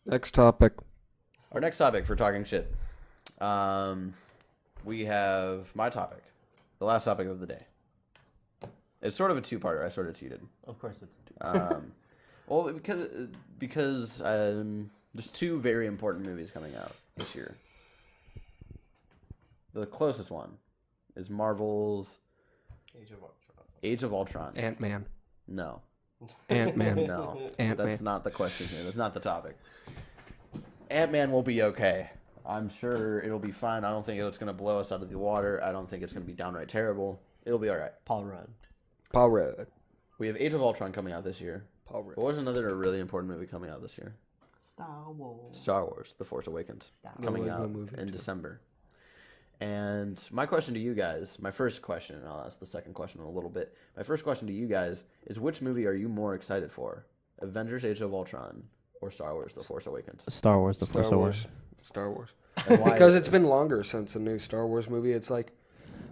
Next topic. Our next topic for talking shit. We have my topic, the last topic of the day. It's sort of a two-parter. I sort of cheated. Of course it's a two-parter. Well, because there's two very important movies coming out this year. The closest one is Marvel's Age of Ultron. Ant-Man. No. Ant-Man. No. Ant-Man. That's not the question here. That's not the topic. Ant-Man will be okay. I'm sure it'll be fine. I don't think it's going to blow us out of the water. I don't think it's going to be downright terrible. It'll be all right. Paul Rudd. Paul Rudd. We have Age of Ultron coming out this year. Paul Rudd. What was another really important movie coming out this year? Star Wars, The Force Awakens, coming out in December. And my question to you guys, my first question, and I'll ask the second question in a little bit. My first question to you guys is, which movie are you more excited for? Avengers: Age of Ultron or Star Wars: The Force Awakens? Star Wars: The Force Awakens. Star Wars. And why Because it's been longer since a new Star Wars movie. It's like,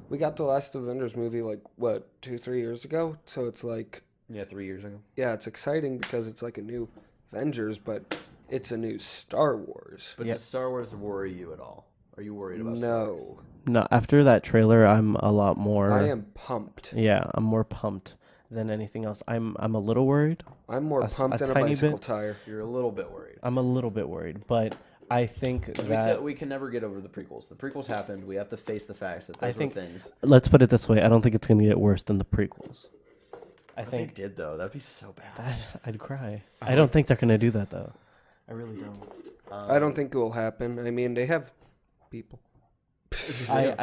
we got the last Avengers movie 2-3 years ago? So it's like... Yeah, 3 years ago. Yeah, it's exciting because it's like a new Avengers, but it's a new Star Wars. But does Star Wars worry you at all? Are you worried about Star Wars? No, after that trailer, I'm a lot more... I am pumped. Yeah, I'm more pumped than anything else. I'm a little worried. I'm more pumped than a bicycle tire. You're a little bit worried. I'm a little bit worried, but I think that... We can never get over the prequels. The prequels happened. We have to face the facts that those were things. Let's put it this way. I don't think it's going to get worse than the prequels. I think they did, though. That'd be so bad. I'd cry. I don't think they're going to do that, though. I really don't. I don't think it will happen. I mean, they have people. I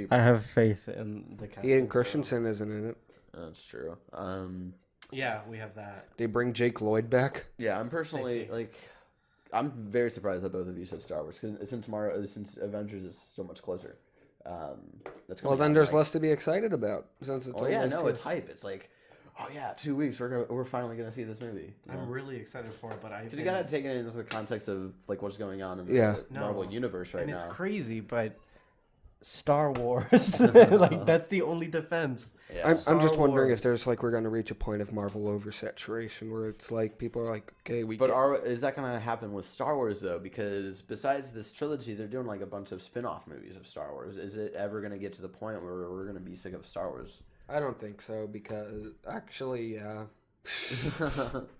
have faith in the cast. Hayden Christensen isn't in it. That's true. Yeah, we have that. They bring Jake Lloyd back. Yeah, I'm personally I'm very surprised that both of you said Star Wars because since Avengers is so much closer. Well, then there's less to be excited about since it's. Oh yeah, no, it's hype. It's like, oh yeah, 2 weeks we're finally gonna see this movie. I'm really excited for it, but because you gotta take it into the context of like what's going on in the Marvel universe right now. And it's crazy, but Star Wars, like that's the only defense. Yeah. I'm just wondering if there's we're gonna reach a point of Marvel oversaturation where it's like people are like, okay, we. But is that gonna happen with Star Wars though? Because besides this trilogy, they're doing a bunch of spin-off movies of Star Wars. Is it ever gonna get to the point where we're gonna be sick of Star Wars? I don't think so because actually, yeah.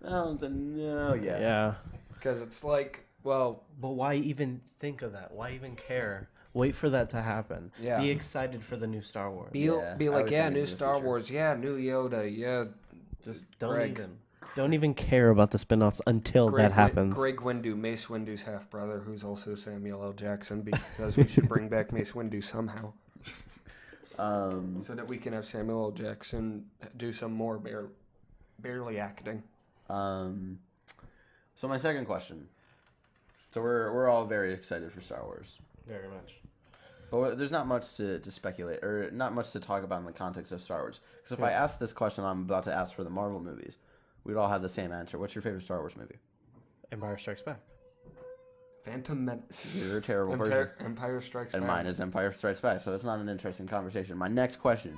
No, yeah. Yeah. Because it's like, well, but why even think of that? Why even care? Wait for that to happen. Yeah. Be excited for the new Star Wars. Be like, yeah, new Star Wars, yeah, new Yoda, yeah. Just don't even care about the spin-offs until that happens. Greg Windu, Mace Windu's half-brother, who's also Samuel L. Jackson, because we should bring back Mace Windu somehow. So that we can have Samuel L. Jackson do some more barely acting. So my second question. So we're all very excited for Star Wars. Very much. But there's not much to speculate, or not much to talk about in the context of Star Wars. Because if I ask this question I'm about to ask for the Marvel movies, we'd all have the same answer. What's your favorite Star Wars movie? Empire Strikes Back. Phantom Menace. You're a terrible person. Empire Strikes Back. And mine is Empire Strikes Back, so it's not an interesting conversation. My next question.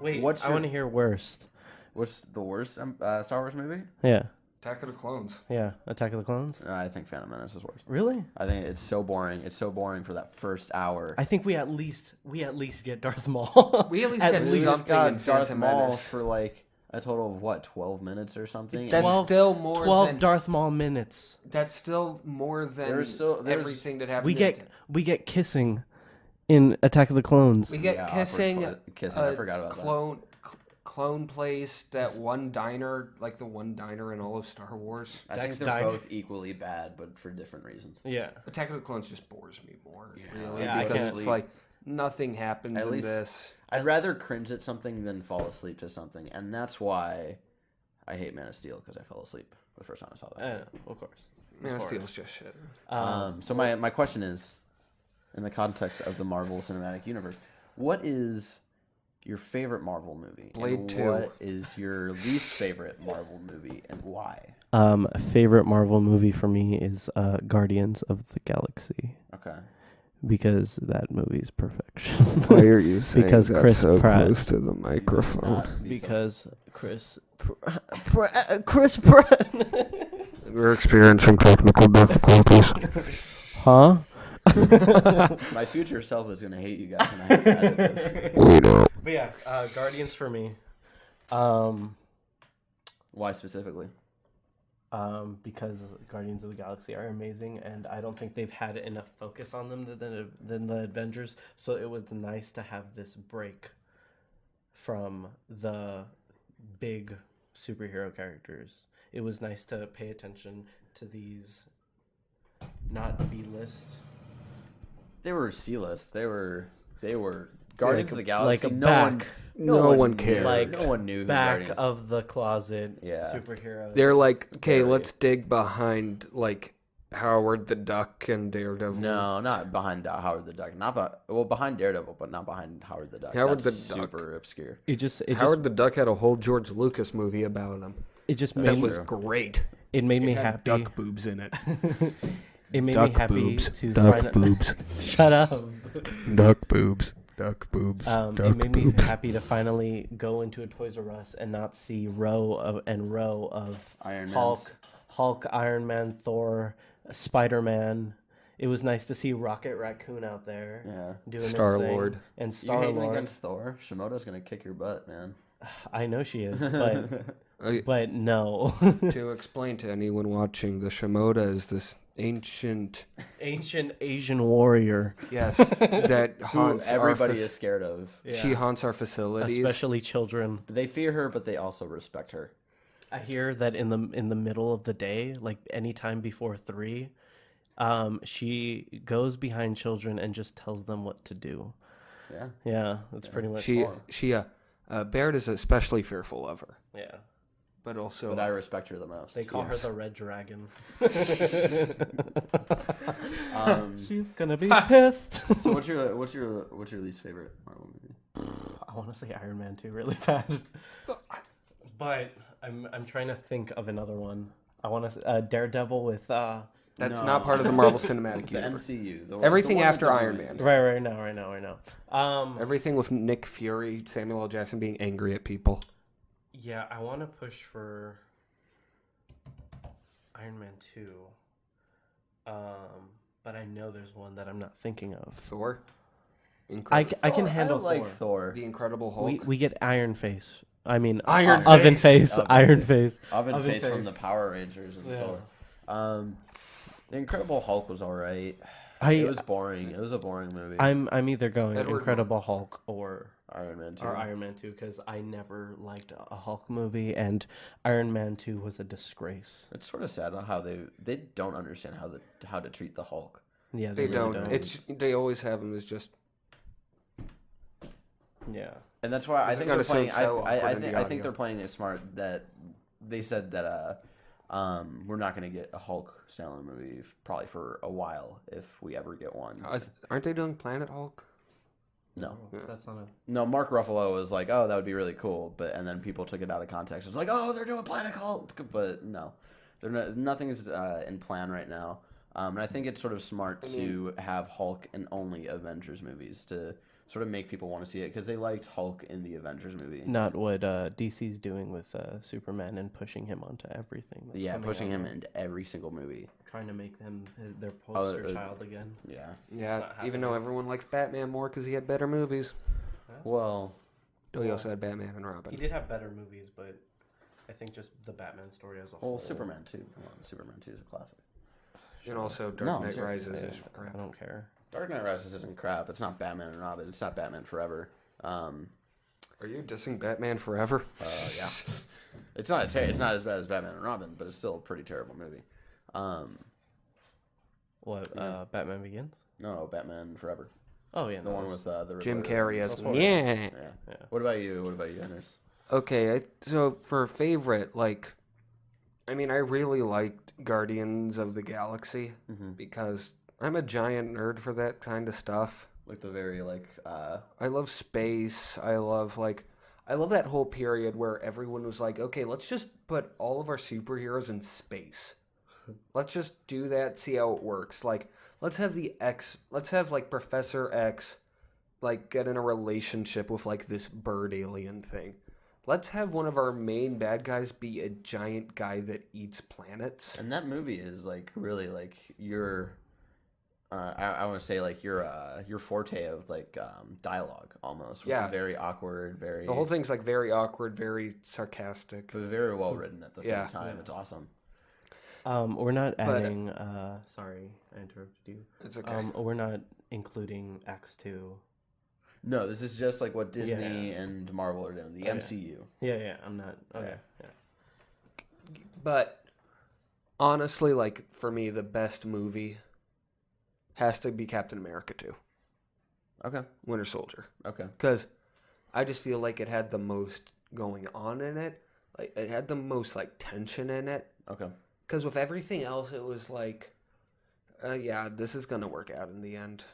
Wait, I want to hear worst. What's the worst Star Wars movie? Yeah. Attack of the Clones. Yeah, Attack of the Clones? I think Phantom Menace is worse. Really? I think it's so boring. It's so boring for that first hour. I think we at least get Darth Maul. We at least get something in Phantom Menace for a total of what, 12 minutes or something? That's still more 12 than Darth Maul minutes. That's still more than everything that happened. We get kissing in Attack of the Clones. We get kissing. I forgot about that. Clone place, that one diner, the one diner in all of Star Wars. I think they're both equally bad, but for different reasons. Yeah. Attack of the Clones just bores me more, really, yeah, because it's nothing happens in this. I'd rather cringe at something than fall asleep to something, and that's why I hate Man of Steel, because I fell asleep the first time I saw that. Of course. Man of Steel's just shit. So my question is, in the context of the Marvel Cinematic Universe, what is your favorite Marvel movie? Blade 2. What is your least favorite Marvel movie, and why? Favorite Marvel movie for me is Guardians of the Galaxy. Okay. Because that movie's perfection. Why are you saying because that Chris so Pratt. Close to the microphone? Because Chris Pratt. We're experiencing technical difficulties. Huh? My future self is gonna hate you guys when I have to edit this. We don't. But yeah, Guardians for me. Why specifically? Because Guardians of the Galaxy are amazing, and I don't think they've had enough focus on them than the Avengers. So it was nice to have this break from the big superhero characters. It was nice to pay attention to these, not B-list. They were C-list. They were Guardians of the Galaxy. No one cared. Like no one knew who back Guardians of the closet superheroes. They're like, okay, let's dig behind like Howard the Duck and Daredevil. No, not behind Howard the Duck. Behind Daredevil, but not behind Howard the Duck. Howard That's the Duck. Super obscure. Howard the Duck had a whole George Lucas movie about him. That was great. It made me happy. Duck boobs in it. It made duck me happy boobs. to Duck boobs. Shut up. Duck boobs. Duck boobs. It made me happy to finally go into a Toys R Us and not see row of Hulk, Iron Man, Thor, Spider-Man. It was nice to see Rocket Raccoon out there doing Star-Lord. His thing. And You Star-Lord. hating against Thor? Shimoda's gonna kick your butt, man. I know she is, but no. To explain to anyone watching, the Shimoda is this ancient Asian warrior. Yes, that haunts everybody is scared of. Yeah. She haunts our facilities, especially children. They fear her, but they also respect her. I hear that in the middle of the day, like anytime before 3, she goes behind children and just tells them what to do. Yeah, that's pretty much. Baird is especially fearful of her. Yeah. But I respect her the most. They call her the Red Dragon. She's gonna be pissed. So what's your least favorite Marvel movie? I want to say Iron Man 2 really bad, but I'm trying to think of another one. I want to Daredevil with. That's not part of the Marvel Cinematic Universe. The MCU. Everything after Iron Man. Right now. Everything with Nick Fury, Samuel L. Jackson being angry at people. Yeah, I want to push for Iron Man 2. But I know there's one that I'm not thinking of. Thor? I can handle Thor. The Incredible Hulk. We get Iron Face. I mean, Iron Oven Face. Iron Face. Oven Face from the Power Rangers and Thor. The Incredible Hulk was alright. It was boring. It was a boring movie. I'm either going Incredible Hulk or Iron Man 2. Or Iron Man 2, because I never liked a Hulk movie, and Iron Man 2 was a disgrace. It's sort of sad how they don't understand how to treat the Hulk. Yeah, they don't. They always have him as just. Yeah, and that's why I think they're playing. I think they're playing it smart. That they said that we're not going to get a Hulk Stanley movie probably for a while if we ever get one. Aren't they doing Planet Hulk? No, that's not a. No, Mark Ruffalo was like, "Oh, that would be really cool," and then people took it out of context. It's like, "Oh, they're doing Planet Hulk," but no, nothing is in plan right now. And I think it's sort of smart to have Hulk in only Avengers movies to sort of make people want to see it because they liked Hulk in the Avengers movie. Not what DC's doing with Superman and pushing him onto everything. Pushing him into every single movie. Trying to make them their poster child again. Yeah. Even though everyone likes Batman more because he had better movies. Well, he also had Batman and Robin. He did have better movies, but I think just the Batman story as a whole. Well, Superman 2. Come on, Superman 2 is a classic. And also Dark Knight Rises is crap. I don't care. Dark Knight Rises isn't crap. It's not Batman and Robin. It's not Batman Forever. Are you dissing Batman Forever? Yeah. It's not as bad as Batman and Robin, but it's still a pretty terrible movie. Batman Begins? No, Batman Forever. Oh yeah, the one with the Jim Carrey as yeah. What about you? Anders? Okay, so for favorite, I really liked Guardians of the Galaxy because I'm a giant nerd for that kind of stuff. Like the very I love space. I love that whole period where everyone was like, okay, let's just put all of our superheroes in space. Let's just do that, see how it works. Let's have Professor X get in a relationship with this bird alien thing. let's have one of our main bad guys be a giant guy that eats planets. And that movie is like really like your, I want to say like your forte of like dialogue almost. Yeah. Very awkward, very. The whole thing's like very awkward, very sarcastic, but very well written at the same time. Yeah. It's awesome. We're not adding. Sorry, I interrupted you. It's okay. We're not including X2. No, this is just like what Disney and Marvel are doing. The MCU. Yeah. I'm not. Okay. Yeah. But honestly, like for me, the best movie has to be Captain America 2. Okay. Winter Soldier. Okay. Because I just feel like it had the most going on in it. Like it had the most like tension in it. Okay. Because with everything else, it was like, this is gonna work out in the end.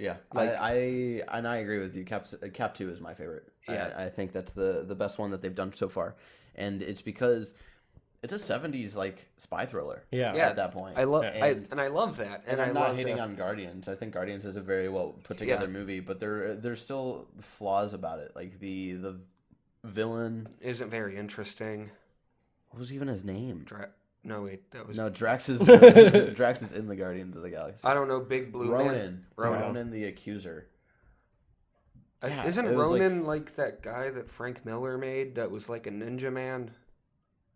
Yeah, like, I agree with you. Cap 2 is my favorite. Yeah, I think that's the best one that they've done so far, and it's because it's a 70s like spy thriller. Yeah. At that point, I love I love that. And I'm not hating on Guardians. I think Guardians is a very well put together movie, but there's still flaws about it. Like the villain isn't very interesting. What was even his name? No, wait, that was... No, Drax is Drax is in the Guardians of the Galaxy. I don't know, Big Blue Man. Ronan the Accuser. Isn't Ronan like that guy that Frank Miller made that was like a ninja man?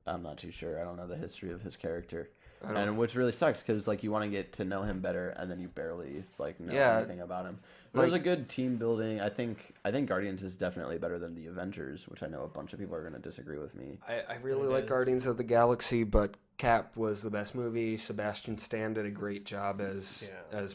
I'm not too sure. I don't know the history of his character. And which really sucks because like you want to get to know him better and then you barely like know anything about him. But it was a good team building. I think Guardians is definitely better than the Avengers, which I know a bunch of people are going to disagree with me. I really like Guardians of the Galaxy, but Cap was the best movie. Sebastian Stan did a great job as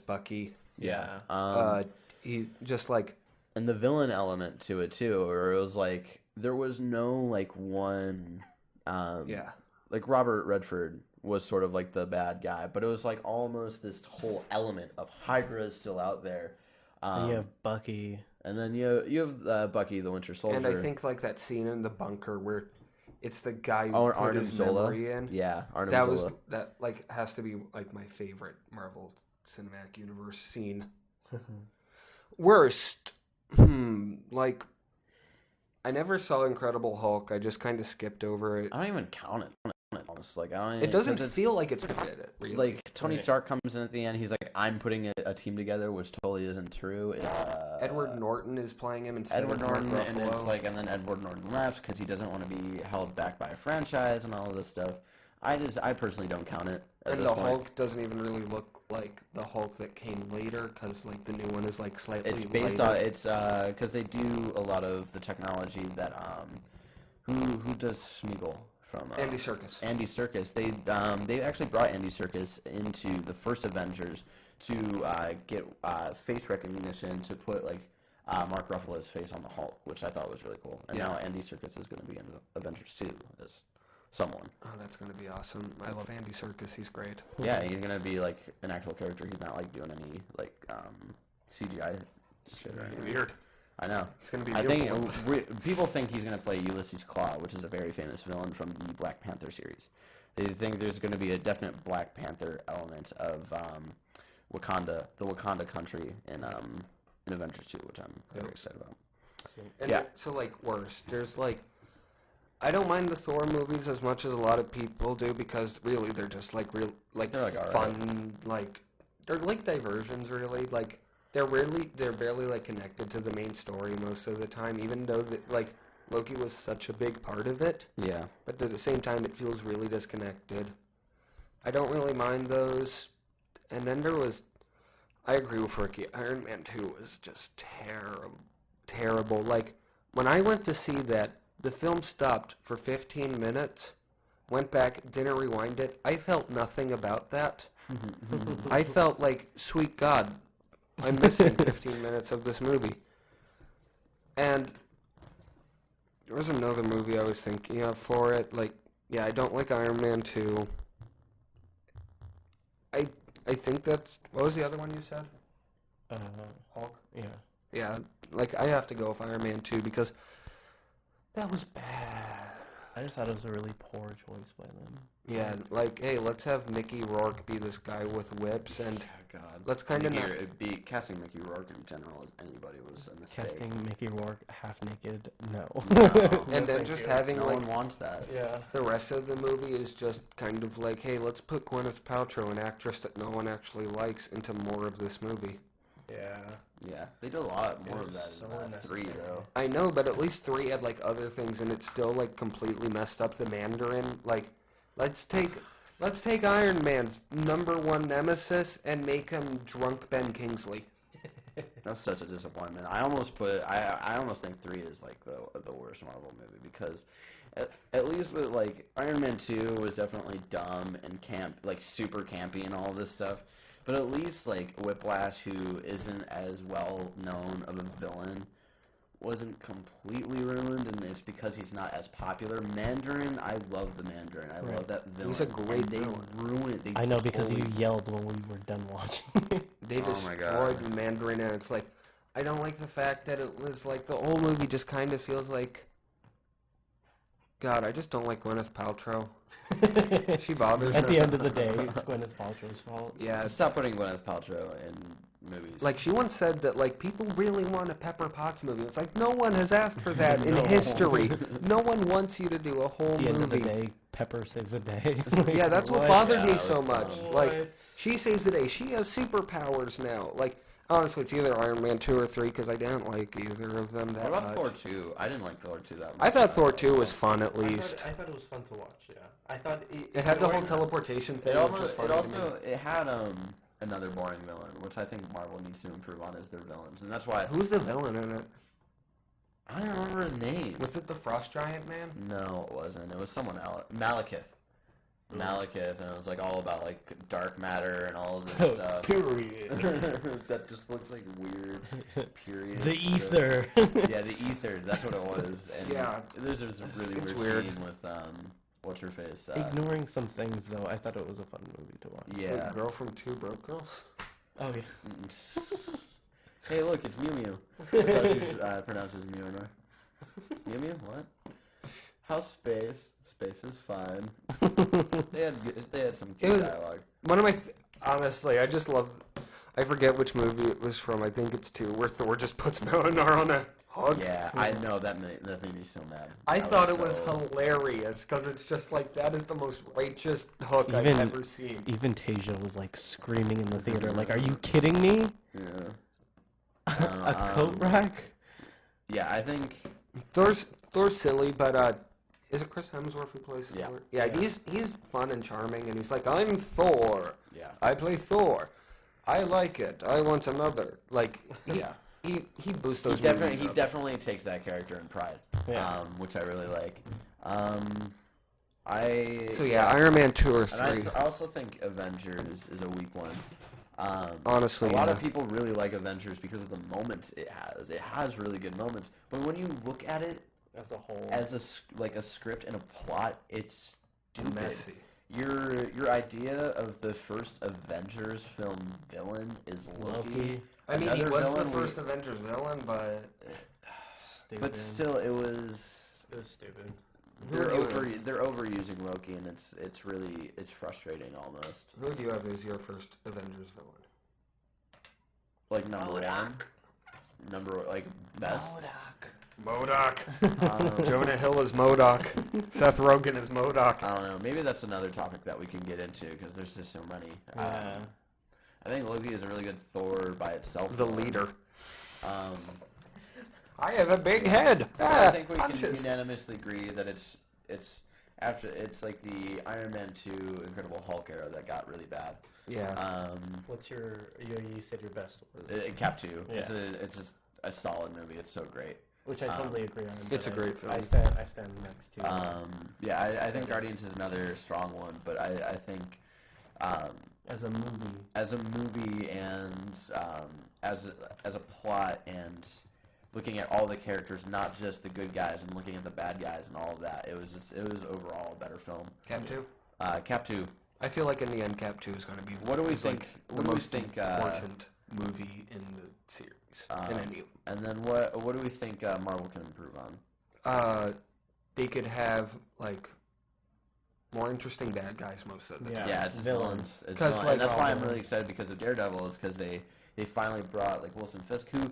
Bucky. Yeah. He's just like... And the villain element to it too, where it was like there was no like one like Robert Redford was sort of like the bad guy, but it was like almost this whole element of Hydra is still out there. And you have Bucky. And then you have Bucky, the Winter Soldier. And I think like that scene in the bunker where it's the guy who put Arnim his Zola. memory in. Yeah, Arnim Zola. That like has to be like my favorite Marvel Cinematic Universe scene. Worst. Like I never saw Incredible Hulk. I just kind of skipped over it. I don't even count it. Like it doesn't feel like it's really. Like Tony Stark comes in at the end. He's like, "I'm putting a team together," which totally isn't true. Edward Norton is playing him instead Edward of Norton, and it's like, and then Edward Norton left because he doesn't want to be held back by a franchise and all of this stuff. I personally don't count it. And the Hulk doesn't even really look like the Hulk that came later because like the new one is like slightly. It's based on because they do a lot of the technology that who does Smeagol. From Andy Serkis. Andy Serkis. They actually brought Andy Serkis into the first Avengers to get face recognition to put like Mark Ruffalo's face on the Hulk, which I thought was really cool. And now Andy Serkis is going to be in Avengers 2 as someone. Oh, that's going to be awesome. I love Andy Serkis. He's great. Yeah, he's going to be like an actual character. He's not like doing any like CGI shit or anything. Weird. I know. It's gonna be I think people think he's going to play Ulysses Claw, which is a very famous villain from the Black Panther series. They think there's going to be a definite Black Panther element of Wakanda, the Wakanda country in Avengers 2, which I'm very excited about. And so like worst, there's like I don't mind the Thor movies as much as a lot of people do because really they're just like real like they're like fun like they're like diversions really like. They're barely like connected to the main story most of the time, even though like Loki was such a big part of it. Yeah. But at the same time, it feels really disconnected. I don't really mind those. And then I agree with Ricky. Iron Man 2 was just terrible. Like when I went to see that, the film stopped for 15 minutes, went back, didn't rewind it. I felt nothing about that. I felt like, sweet God. I'm missing 15 minutes of this movie. And there was another movie I was thinking of for it. Like, yeah, I don't like Iron Man 2. I think that's... What was the other one you said? Hulk? Yeah. Yeah, like, I have to go with Iron Man 2 because that was bad. I just thought it was a really poor choice by them. Yeah, like, hey, let's have Mickey Rourke be this guy with whips, and God, let's kind of casting Mickey Rourke in general as anybody was a mistake. Casting Mickey Rourke half naked, no. And then just having no one wants that. Yeah. The rest of the movie is just kind of like, hey, let's put Gwyneth Paltrow, an actress that no one actually likes, into more of this movie. Yeah. Yeah, they did a lot more of that in 3, though. I know, but at least 3 had, like, other things, and it still, like, completely messed up the Mandarin. Like, let's take Iron Man's #1 nemesis and make him drunk Ben Kingsley. That's such a disappointment. I almost think 3 is, like, the worst Marvel movie, because at least with, like, Iron Man 2 was definitely dumb and like, super campy and all this stuff. But at least, like, Whiplash, who isn't as well known of a villain, wasn't completely ruined, and it's because he's not as popular. Mandarin, I love the Mandarin. I love that villain. He's a great villain. They ruined it. I know, because you yelled when we were done watching. They destroyed Mandarin, and it's like, I don't like the fact that it was like, the whole movie just kind of feels like, God, I just don't like Gwyneth Paltrow. She bothers me. At the end of the day, it's Gwyneth Paltrow's fault. Yeah, stop putting Gwyneth Paltrow in movies. Like, she once said that, like, people really want a Pepper Potts movie. It's like, no one has asked for that in history. No one wants you to do a whole movie. At the end of the day, Pepper saves the day. Yeah, that's what bothered me so fun. much. Like, she saves the day. She has superpowers now. Like, honestly, it's either Iron Man 2 or 3, because I didn't like either of them that much. What about Thor 2? I didn't like Thor 2 that much. I thought Thor 2 was fun, at least. I thought it was fun to watch, yeah. I thought it had the whole teleportation thing. It had another boring villain, which I think Marvel needs to improve on, is their villains. And that's why... Who's the villain in it? I don't remember his name. Was it the Frost Giant Man? No, it wasn't. It was someone else. Malekith, and it was like all about like dark matter and all of this stuff. Period. That just looks like weird. Period. The ether. Yeah, the ether. That's what it was. And yeah, there's a really weird scene with what's her face. Ignoring some things though, I thought it was a fun movie to watch. Yeah. The girl from Two Broke Girls. Oh yeah. Hey, look, it's Mew Mew. I thought you pronounce it as Mew and Mew Mew? What? How's space? Space is fine. They had some cute dialogue. One of my honestly, I just love. I forget which movie it was from. I think it's 2, where Thor just puts Mjolnir on a hug. Yeah, I know that made me so mad. I thought it was hilarious because it's just like, that is the most righteous hook I've ever seen. Even Tasia was like screaming in the theater, like, "Are you kidding me?" Yeah. A coat rack. Yeah, I think Thor's silly, but is it Chris Hemsworth who plays Thor? Yeah, he's fun and charming, and he's like, I'm Thor. Yeah. I play Thor. I like it. I want another. Like, he boosts those movies He definitely takes that character in pride, which I really like. Iron Man 2 or 3. I also think Avengers is a weak one. Honestly, a lot of people really like Avengers because of the moments it has. It has really good moments, but when you look at it as a whole, as a script and a plot, it's stupid. Messy. Your idea of the first Avengers film villain is Loki. I mean, he was the first Avengers villain, but still, it was stupid. They're overusing Loki, and it's frustrating almost. Who do you have as your first Avengers villain? Like number best. MODOK. Jonah Hill is MODOK. Seth Rogen is MODOK. I don't know. Maybe that's another topic that we can get into because there's just so many. Yeah. I think Loki is a really good Thor by itself. The leader. I have a big head. I think we can unanimously agree that it's like the Iron Man 2 Incredible Hulk era that got really bad. Yeah. What's you said your best was? Cap 2. Yeah. It's just a solid movie. It's so great. Which I totally agree on. It's a great film. I stand next to. I think Guardians is another strong one, but I think as a movie and as a plot and looking at all the characters, not just the good guys, and looking at the bad guys and all of that, it was overall a better film. Cap 2. Cap 2. I feel like in the end, Cap 2 is going to be. What do we think? The most important movie in the series. And then what do we think Marvel can improve on? they could have like more interesting bad guys most of the time. Yeah, it's villains. And that's why I'm really excited because of Daredevil, is because they finally brought like Wilson Fisk, who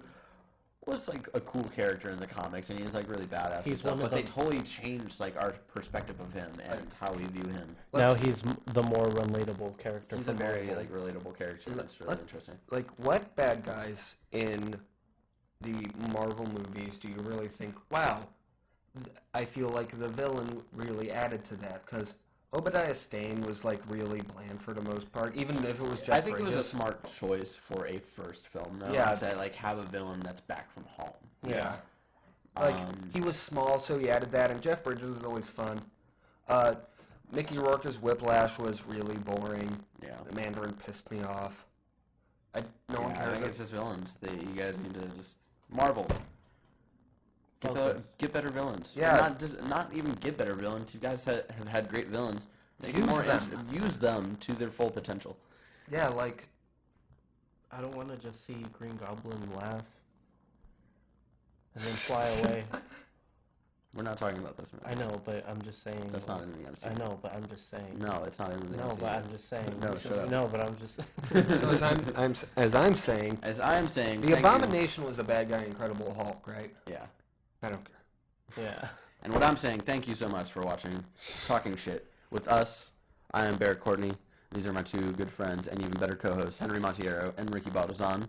was like a cool character in the comics, and he's like really badass and stuff. But they totally changed like our perspective of him and how we view him. Now he's the more relatable character. He's a very like relatable character. That's really interesting. Like, what bad guys in the Marvel movies do you really think? Wow, I feel like the villain really added to that, because Obadiah Stane was like really bland for the most part, even if it was Jeff I think Bridges. It was a smart choice for a first film, though. Yeah, to like have a villain that's back from home. Yeah, like he was small, so he added that, and Jeff Bridges was always fun. Mickey Rourke's Whiplash was really boring. Yeah, the Mandarin pissed me off. I think it's his villains. You guys need to just Marvel. Get better villains. Yeah. Not even get better villains. You guys have had great villains. Use them to their full potential. Yeah, like... I don't want to just see Green Goblin laugh and then fly away. We're not talking about this. I know, but I'm just saying... That's not in the MCU. I know, but I'm just saying... No, it's not in the MCU. No, but I'm just saying... No, shut up. No, but I'm just... So as I'm saying... The Abomination was a bad guy in Incredible Hulk, right? Yeah. I don't care. Yeah. And what I'm saying, thank you so much for watching Talking Shit with us. I am Barrett Courtney. These are my two good friends and even better co-hosts, Henry Montiero and Ricky Baldazan.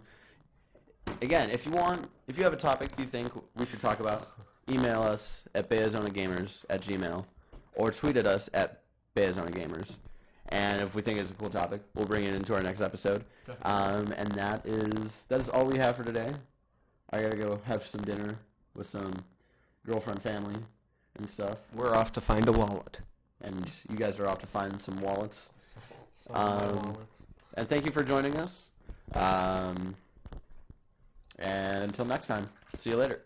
Again, if you have a topic you think we should talk about, email us at BeaZonaGamers@gmail.com or tweet at us at BeaZonaGamers. And if we think it's a cool topic, we'll bring it into our next episode. And that is all we have for today. I gotta go have some dinner with some girlfriend family and stuff. We're off to find a wallet. And you guys are off to find some wallets. Wallets. And thank you for joining us. And until next time, see you later.